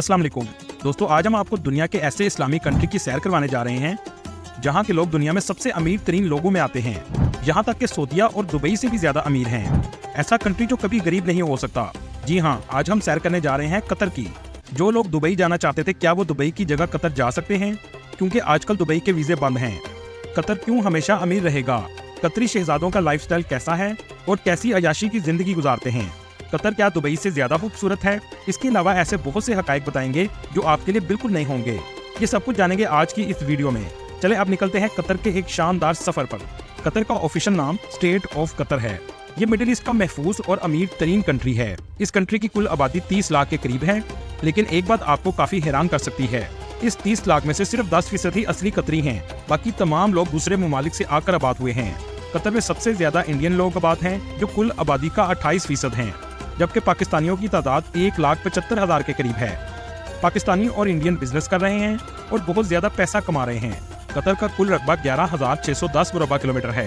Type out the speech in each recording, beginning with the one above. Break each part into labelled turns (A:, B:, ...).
A: अस्सलाम वालेकुम दोस्तों, आज हम आपको दुनिया के ऐसे इस्लामिक कंट्री की सैर करवाने जा रहे हैं जहां के लोग दुनिया में सबसे अमीर तरीन लोगों में आते हैं। यहां तक कि सऊदीया और दुबई से भी ज्यादा अमीर हैं। ऐसा कंट्री जो कभी गरीब नहीं हो सकता। जी हाँ, आज हम सैर करने जा रहे हैं कतर की। जो लोग दुबई जाना चाहते थे, क्या वो दुबई की जगह कतर जा सकते हैं? क्योंकि आजकल दुबई के वीजे बंद हैं। कतर क्यों हमेशा अमीर रहेगा? कतरी शहजादों का लाइफस्टाइल कैसा है और कैसी अयाशी की जिंदगी गुजारते हैं? कतर क्या दुबई से ज्यादा खूबसूरत है? इसके अलावा ऐसे बहुत से हकायक बताएंगे जो आपके लिए बिल्कुल नहीं होंगे। ये सब कुछ जानेंगे आज की इस वीडियो में। चले अब निकलते हैं कतर के एक शानदार सफर पर। कतर का ऑफिशियल नाम स्टेट ऑफ कतर है। ये मिडिल ईस्ट का महफूज और अमीर तरीन कंट्री है। इस कंट्री की कुल आबादी 30 लाख के करीब है। लेकिन एक बात आपको काफी हैरान कर सकती है, इस 30 लाख में से सिर्फ 10% ही असली कतरी हैं। बाकी तमाम लोग दूसरे ममालिक से आकर आबाद हुए हैं। कतर में सबसे ज्यादा इंडियन लोग आबाद हैं, जो कुल आबादी का 28% हैं, जबकि पाकिस्तानियों की तादाद 1,75,000 के करीब है। पाकिस्तानी और इंडियन बिजनेस कर रहे हैं और बहुत ज्यादा पैसा कमा रहे हैं। कतर का कुल रकबा 11,610 मुरबा किलोमीटर है।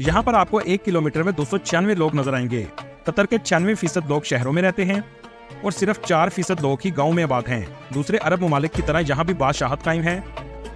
A: यहाँ पर आपको 1 किलोमीटर में 296 लोग नजर आएंगे। कतर के 96% लोग शहरों में रहते हैं और सिर्फ 4% लोग ही गाँव में आबाद हैं। दूसरे अरब ममालिक की तरह यहाँ भी बादशाहत कायम है।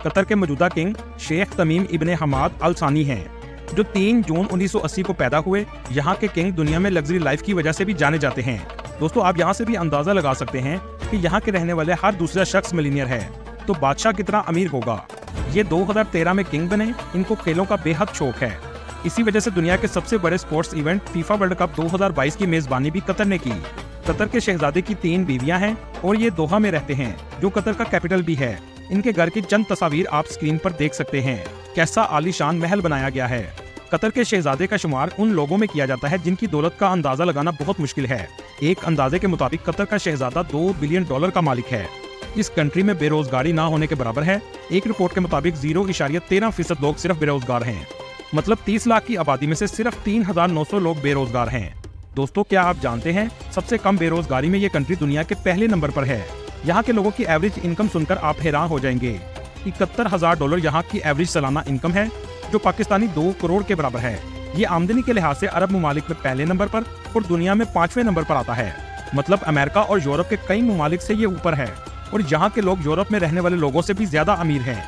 A: कतर के मौजूदा किंग शेख तमीम इब्ने हमाद अल सानी हैं, जो 3 जून 1980 को पैदा हुए। यहाँ के किंग दुनिया में लग्जरी लाइफ की वजह से भी जाने जाते हैं। दोस्तों, आप यहाँ से भी अंदाजा लगा सकते हैं कि यहाँ के रहने वाले हर दूसरा शख्स मिलीनियर है। तो बादशाह कितना अमीर होगा? ये 2013 में किंग बने। इनको खेलों का बेहद शौक है। इसी वजह से दुनिया के सबसे बड़े sports event FIFA world cup 2022 की मेजबानी भी कतर ने की। कतर के शहजादे की 3 बीवियां हैं और ये दोहा में रहते हैं, जो कतर का कैपिटल भी है। इनके घर की चंद तस्वीर आप स्क्रीन पर देख सकते हैं। कैसा आलीशान महल बनाया गया है। कतर के शहजादे का शुमार उन लोगों में किया जाता है जिनकी दौलत का अंदाजा लगाना बहुत मुश्किल है। एक अंदाजे के मुताबिक कतर का शहजादा $2 बिलियन का मालिक है। इस कंट्री में बेरोजगारी ना होने के बराबर है। एक रिपोर्ट के मुताबिक 0.13% लोग सिर्फ बेरोजगार हैं। मतलब 30 लाख की आबादी में से सिर्फ 3,900 लोग बेरोजगार हैं। दोस्तों, क्या आप जानते हैं सबसे कम बेरोजगारी में ये कंट्री दुनिया के पहले नंबर पर है। यहाँ के लोगों की एवरेज इनकम सुनकर आप हैरान हो जाएंगे। $71,000 यहाँ की एवरेज सालाना इनकम है, जो पाकिस्तानी 2 करोड़ के बराबर है। ये आमदनी के लिहाज से अरब ममालिक में पहले नंबर पर और दुनिया में 5वें नंबर पर आता है। मतलब अमेरिका और यूरोप के कई ममालिक से ये ऊपर है और यहाँ के लोग यूरोप में रहने वाले लोगों से भी ज्यादा अमीर हैं।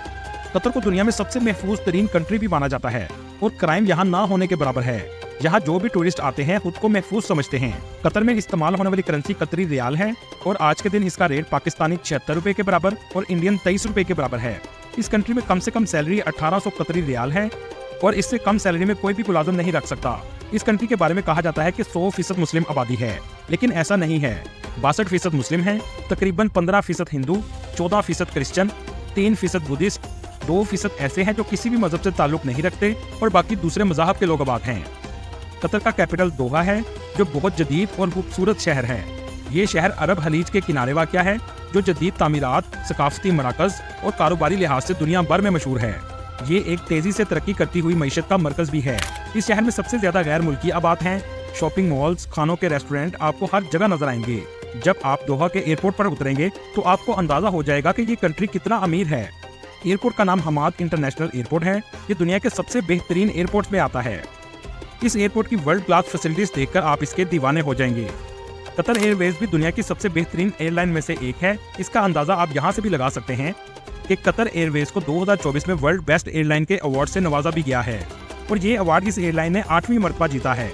A: कतर को दुनिया में सबसे महफूज तरीन कंट्री भी माना जाता है और क्राइम यहाँ ना होने के बराबर है। यहाँ जो भी टूरिस्ट आते हैं खुद को महफूज समझते हैं। कतर में इस्तेमाल होने वाली करेंसी कतरी रियाल है और आज के दिन इसका रेट पाकिस्तानी 76 रुपए के बराबर और इंडियन 23 रुपए के बराबर है। इस कंट्री में कम से कम सैलरी 1800 कतरी रियाल है और इससे कम सैलरी में कोई भी मुलाजिम नहीं रख सकता। इस कंट्री के बारे में कहा जाता है कि 100% मुस्लिम आबादी है, लेकिन ऐसा नहीं है। 62% मुस्लिम हैं, तकरीबन 15% हिंदू, 14% क्रिश्चियन, 3% बुद्धिस्ट, 2% ऐसे हैं जो किसी भी मजहब से ताल्लुक नहीं रखते और बाकी दूसरे मज़ाहब के लोग आबाद हैं। कतर का कैपिटल दोहा है, जो बहुत जदीद और खूबसूरत शहर है। ये शहर अरब हलीज के किनारे वाक़या है, जो जदीद तामीरात, सकाफती मराकज़ और कारोबारी लिहाज से दुनिया भर में मशहूर है। ये एक तेजी से तरक्की करती हुई मईशत का मरकज भी है। इस शहर में सबसे ज्यादा गैर मुल्की आबाद हैं। शॉपिंग मॉल्स, खानों के रेस्टोरेंट आपको हर जगह नजर आएंगे। जब आप दोहा के एयरपोर्ट पर उतरेंगे तो आपको अंदाजा हो जाएगा कि ये कंट्री कितना अमीर है। एयरपोर्ट का नाम हमाद इंटरनेशनल एयरपोर्ट है। ये दुनिया के सबसे बेहतरीन एयरपोर्ट में आता है। इस एयरपोर्ट की वर्ल्ड क्लास फैसिलिटीज देखकर आप इसके दीवाने हो जाएंगे। कतर एयरवेज भी दुनिया की सबसे बेहतरीन एयरलाइन में से एक है। इसका अंदाजा आप यहाँ से भी लगा सकते हैं कि कतर एयरवेज को 2024 में वर्ल्ड बेस्ट एयरलाइन के अवार्ड से नवाजा भी गया है और ये अवार्ड इस एयरलाइन ने 8वीं मरतबा जीता है।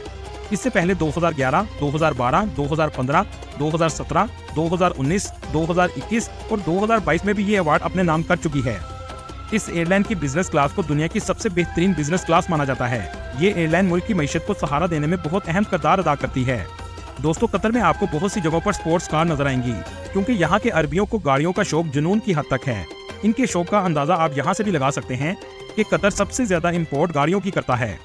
A: इससे पहले 2011, 2012, 2015, 2017, 2019, 2021 और 2022 में भी ये अवार्ड अपने नाम कर चुकी है। इस एयरलाइन की बिजनेस क्लास को दुनिया की सबसे बेहतरीन बिजनेस क्लास माना जाता है। ये एयरलाइन मुल्क की मईशत को सहारा देने में बहुत अहम किरदार अदा करती है। दोस्तों, कतर में आपको बहुत सी जगहों पर स्पोर्ट्स कार नजर आएंगी, क्योंकि यहाँ के अरबियों को गाड़ियों का शौक जुनून की हद तक है। इनके शौक का अंदाजा आप यहाँ से भी लगा सकते हैं कि कतर सबसे ज्यादा इंपोर्ट गाड़ियों की करता है।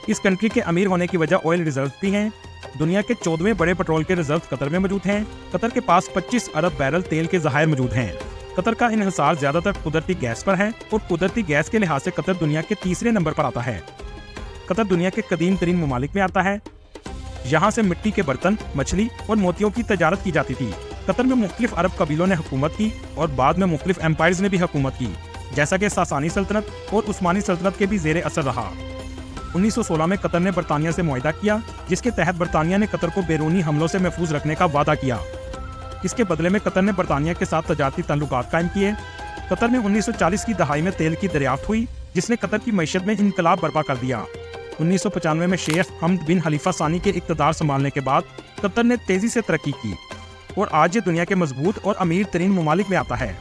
A: इस कंट्री के अमीर होने की वजह ऑयल रिजर्व भी हैं। दुनिया के 14वें बड़े पेट्रोल के रिजर्व कतर में मौजूद हैं। कतर के पास 25 अरब बैरल तेल के ज़खायर मौजूद हैं। कतर का इन्हिसार ज्यादातर कुदरती गैस पर है और कुदरती गैस के लिहाज से कतर दुनिया के 3रे नंबर पर आता है। कतर दुनिया के कदीम तरीन ममालिक में आता है। यहाँ से मिट्टी के बर्तन, मछली और मोतियों की तजारत की जाती थी। कतर में मुख्तलिफ अरब कबीलों ने हुकूमत की और बाद में मुख्तलिफ एम्पायर्स ने भी हुकूमत की, जैसा कि सासानी सल्तनत और उस्मानी सल्तनत के भी जेर असर रहा। 1916 में कतर ने बरतानिया से मुआहदा किया, जिसके तहत बरतानिया ने कतर को बैरूनी हमलों से महफूज रखने का वादा किया। इसके बदले में कतर ने बरतानिया के साथ तजारती ताल्लुकात कायम किए। कतर में 1940 की दहाई में तेल की दरियाफ्त हुई, जिसने कतर की मईशत में इनकलाब बर्पा कर दिया। 1995 में शेख हमद बिन खलीफा सानी के इक़्तिदार संभालने के बाद कतर ने तेजी से तरक्की की और आज ये दुनिया के मजबूत और अमीर तरीन ममालिक में आता है।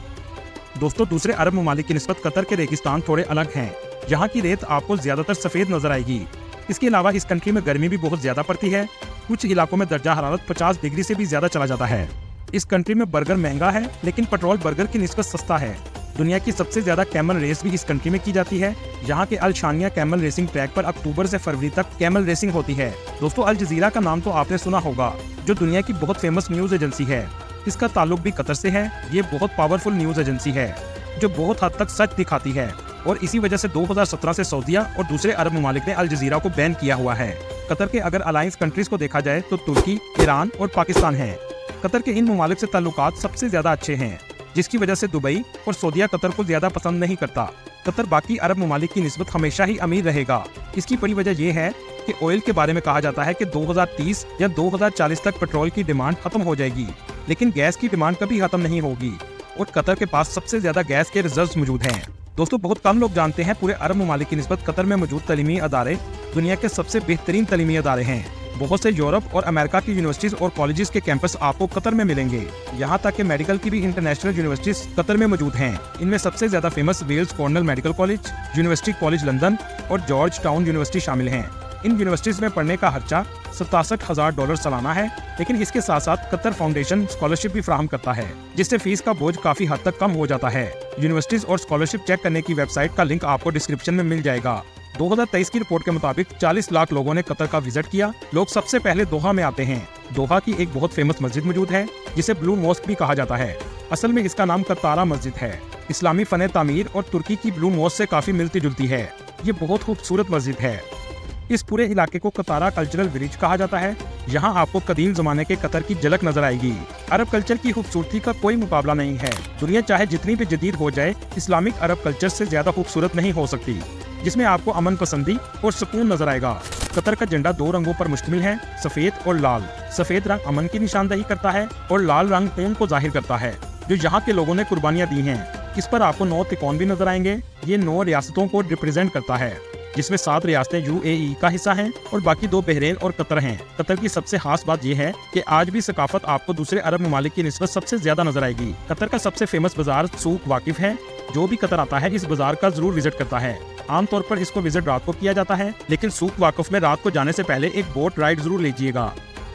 A: दोस्तों, दूसरे अरब ममालिक की निस्बत कतर के रेगिस्तान थोड़े अलग हैं। यहाँ की रेत आपको ज्यादातर सफेद नजर आएगी। इसके अलावा इस कंट्री में गर्मी भी बहुत ज्यादा पड़ती है। कुछ इलाकों में दर्जा हरारत 50 डिग्री से भी ज्यादा चला जाता है। इस कंट्री में बर्गर महंगा है, लेकिन पेट्रोल बर्गर की निस्बत सस्ता है। दुनिया की सबसे ज्यादा कैमल रेस भी इस कंट्री में की जाती है। यहाँ के अल शानिया कैमल रेसिंग ट्रैक पर अक्टूबर से फरवरी तक कैमल रेसिंग होती है। दोस्तों, अल जजीरा का नाम तो आपने सुना होगा, जो दुनिया की बहुत फेमस न्यूज एजेंसी है। इसका ताल्लुक भी कतर से है। ये बहुत पावरफुल न्यूज एजेंसी है जो बहुत हद तक सच दिखाती है और इसी वजह से 2017 से सऊदीया और दूसरे अरब ममालिक ने अल जजीरा को बैन किया हुआ है। कतर के अगर अलायंस कंट्रीज को देखा जाए तो तुर्की, ईरान और पाकिस्तान है। कतर के इन ममालिक से ताल्लुकात सबसे ज्यादा अच्छे हैं, जिसकी वजह से दुबई और सऊदीया कतर को ज्यादा पसंद नहीं करता। कतर बाकी अरब ममालिक की निस्बत हमेशा ही अमीर रहेगा। इसकी बड़ी वजह यह है कि ऑयल के बारे में कहा जाता है कि 2030 या 2040 तक पेट्रोल की डिमांड खत्म हो जाएगी, लेकिन गैस की डिमांड कभी खत्म नहीं होगी और कतर के पास सबसे ज्यादा गैस के रिजर्व्स मौजूद हैं। दोस्तों, बहुत कम लोग जानते हैं पूरे अरब ममालिक की निस्बत कतर में मौजूद तलीमी अदारे दुनिया के सबसे बेहतरीन तलीमी अदारे हैं। बहुत से यूरोप और अमेरिका की यूनिवर्सिटीज और कॉलेजेस के कैंपस आपको कतर में मिलेंगे। यहाँ तक कि मेडिकल की भी इंटरनेशनल यूनिवर्सिटीज कतर में मौजूद हैं। इनमें सबसे ज्यादा famous Weill Cornell medical college, university college London और जॉर्ज टाउन यूनिवर्सिटी शामिल हैं। इन यूनिवर्सिटीज में पढ़ने का खर्चा $67,000 सालाना है, लेकिन इसके साथ साथ कतर फाउंडेशन स्कॉलरशिप भी फराहम करता है, जिससे फीस का बोझ काफी हद तक कम हो जाता है। यूनिवर्सिटीज और स्कॉलरशिप चेक करने की वेबसाइट का लिंक आपको डिस्क्रिप्शन में मिल जाएगा। 2023 की रिपोर्ट के मुताबिक 40 लाख लोगों ने कतर का विजिट किया। लोग सबसे पहले दोहा में आते हैं। दोहा की एक बहुत फेमस मस्जिद मौजूद है, जिसे ब्लू मॉस्क भी कहा जाता है। असल में इसका नाम कतारा मस्जिद है। इस्लामी फन तामीर और तुर्की की ब्लू मॉस्क से काफी मिलती जुलती है। ये बहुत खूबसूरत मस्जिद है। इस पूरे इलाके को कतारा कल्चरल विलेज कहा जाता है। यहाँ आपको कदीम जमाने के कतर की झलक नजर आएगी। अरब कल्चर की खूबसूरती का कोई मुकाबला नहीं है। दुनिया चाहे जितनी भी जदीद हो जाए, इस्लामिक अरब कल्चर से ज्यादा खूबसूरत नहीं हो सकती, जिसमें आपको अमन पसंदी और सुकून नजर आएगा। कतर का झंडा 2 रंगों पर मुश्तमिल है, सफेद और लाल। सफेद रंग अमन की निशानदेही करता है और लाल रंग खून को जाहिर करता है, जो यहाँ के लोगों ने कुर्बानियाँ दी हैं। इस पर आपको 9 तिकोन भी नजर आएंगे। ये 9 रियासतों को रिप्रेजेंट करता है, जिसमें 7 रियासतें UAE का हिस्सा हैं और बाकी 2 बहरीन और कतर हैं। कतर की सबसे खास बात यह है कि आज भी सकाफत आपको दूसरे अरब ममालिक की निस्बत सबसे ज्यादा नजर आएगी। कतर का सबसे फेमस बाजार सूक वाकिफ है। जो भी कतर आता है इस बाजार का जरूर विजिट करता है। आमतौर पर इसको विजिट रात को किया जाता है, लेकिन सूक वाकिफ में रात को जाने से पहले एक बोट राइड जरूर लीजिएगा,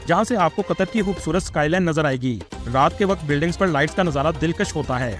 A: जहाँ से आपको कतर की खूबसूरत स्काईलाइन नजर आएगी। रात के वक्त बिल्डिंग्स पर लाइट्स का नजारा दिलकश होता है।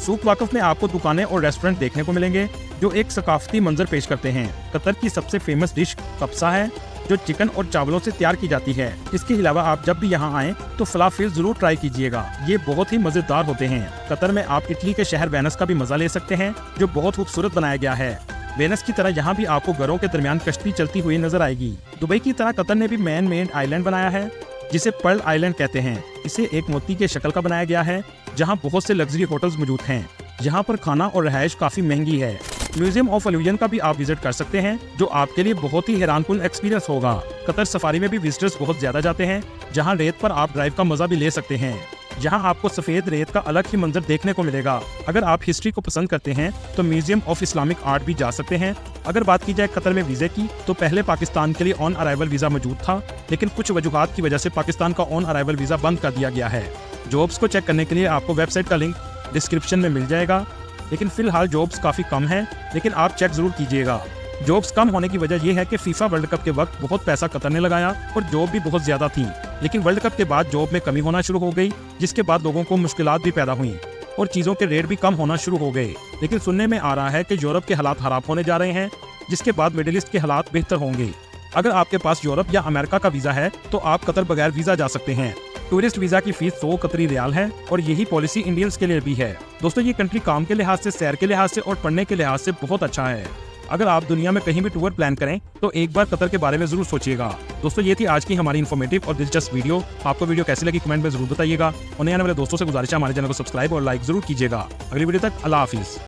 A: सूक वाकिफ में आपको दुकानें और रेस्टोरेंट देखने को मिलेंगे, जो एक सकाफती मंजर पेश करते हैं। कतर की सबसे फेमस डिश कब्सा है, जो चिकन और चावलों से तैयार की जाती है। इसके अलावा आप जब भी यहाँ आएं तो फलाफिल जरूर ट्राई कीजिएगा। ये बहुत ही मजेदार होते हैं। कतर में आप इटली के शहर वेनिस का भी मजा ले सकते हैं, जो बहुत खूबसूरत बनाया गया है। वेनिस की तरह यहाँ भी आपको घरों के दरमियान कश्ती चलती हुई नजर आएगी। दुबई की तरह कतर ने भी मैन मेड आइलैंड बनाया है, जिसे पर्ल आइलैंड कहते हैं। इसे एक मोती के शक्ल का बनाया गया है, जहाँ बहुत से लग्जरी होटल्स मौजूद हैं। यहाँ पर खाना और रहायश काफी महंगी है। म्यूजियम ऑफ इल्यूजन का भी आप विजिट कर सकते हैं, जो आपके लिए बहुत ही हैरानकुन एक्सपीरियंस होगा। कतर सफारी में भी विजिटर्स बहुत ज्यादा जाते हैं, जहाँ रेत पर आप ड्राइव का मजा भी ले सकते हैं। जहां आपको सफेद रेत का अलग ही मंजर देखने को मिलेगा। अगर आप हिस्ट्री को पसंद करते हैं तो म्यूजियम ऑफ इस्लामिक आर्ट भी जा सकते हैं। अगर बात की जाए कतर में वीजे की, तो पहले पाकिस्तान के लिए ऑन अराइवल वीजा मौजूद था, लेकिन कुछ वजूहात की वजह से पाकिस्तान का ऑन अराइवल वीजा बंद कर दिया गया है। जॉब्स को चेक करने के लिए आपको वेबसाइट का लिंक डिस्क्रिप्शन में मिल जाएगा, लेकिन फिलहाल जॉब्स काफी कम है, लेकिन आप चेक जरूर कीजिएगा। जॉब्स कम होने की वजह यह है कि फीफा वर्ल्ड कप के वक्त बहुत पैसा कतर ने लगाया और जॉब भी बहुत ज्यादा थी, लेकिन वर्ल्ड कप के बाद जॉब में कमी होना शुरू हो गई, जिसके बाद लोगों को मुश्किलात भी पैदा हुई और चीजों के रेट भी कम होना शुरू हो गए। लेकिन सुनने में आ रहा है कि यूरोप के हालात खराब होने जा रहे हैं, जिसके बाद मिडिल ईस्ट के हालात बेहतर होंगे। अगर आपके पास यूरोप या अमेरिका का वीजा है तो आप कतर बगैर वीजा जा सकते हैं। टूरिस्ट वीजा की फीस 100 कतरी रियाल है और यही पॉलिसी इंडियंस के लिए भी है। दोस्तों, ये कंट्री काम के लिहाज से, सैर के लिहाज से और पढ़ने के लिहाज से बहुत अच्छा है। अगर आप दुनिया में कहीं भी टूर प्लान करें तो एक बार कतर के बारे में जरूर सोचिएगा। दोस्तों, ये थी आज की हमारी इन्फॉर्मेटिव और दिलचस्प वीडियो। आपको वीडियो कैसी लगी कमेंट में जरूर बताइएगा और नए आने वाले दोस्तों से गुजारिश है हमारे चैनल को सब्सक्राइब और लाइक जरूर कीजिएगा। अगली वीडियो तक अल्लाह हाफिज।